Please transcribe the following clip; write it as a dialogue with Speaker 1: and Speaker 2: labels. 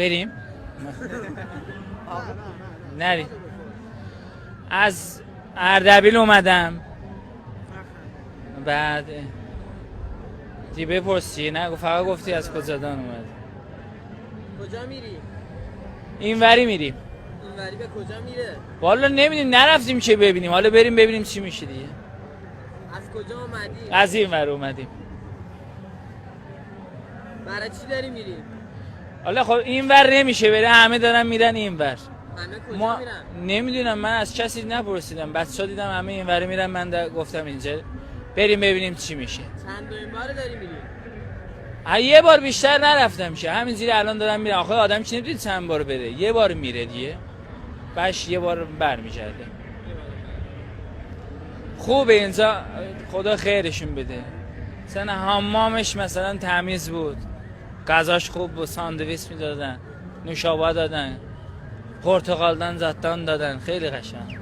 Speaker 1: بریم نری. از اردبیل اومدم. بعد دی بپرسی نه فقط گفتی از کجادان اومد.
Speaker 2: کجا میری؟
Speaker 1: اینوری میریم.
Speaker 2: اینوری به کجا میره؟
Speaker 1: والا نمیدونیم نرفتیم چه ببینیم، حالا بریم ببینیم چی میشه دیگه.
Speaker 2: از کجا اومدی؟
Speaker 1: از اینور اومدیم.
Speaker 2: برای چی داری میری؟
Speaker 1: حالا خب اینور نمیشه بره، همه دارن میرن اینور.
Speaker 2: همه کجا
Speaker 1: ما
Speaker 2: میرن؟
Speaker 1: نمیدونم، من از کسی نپرسیدم، بچه‌ها دیدم همه اینور میرن، من گفتم اینجا بریم ببینیم چی میشه.
Speaker 2: چند دومین بار داری میری؟
Speaker 1: یه بار بیشتر نرفتم شه، همینجوری الان دارم میرم. آخه آدم چی نمیدونی چند بار بره، یه بار میره دیگه باش یه بار برمیگرده. خوبه اینجا، خدا خیرشون بده. مثلا حمامش مثلا تمیز بود، غذاش خوب بود، ساندویچ میدادن، نوشابه دادن، پرتقال زدن خیلی قشنگ.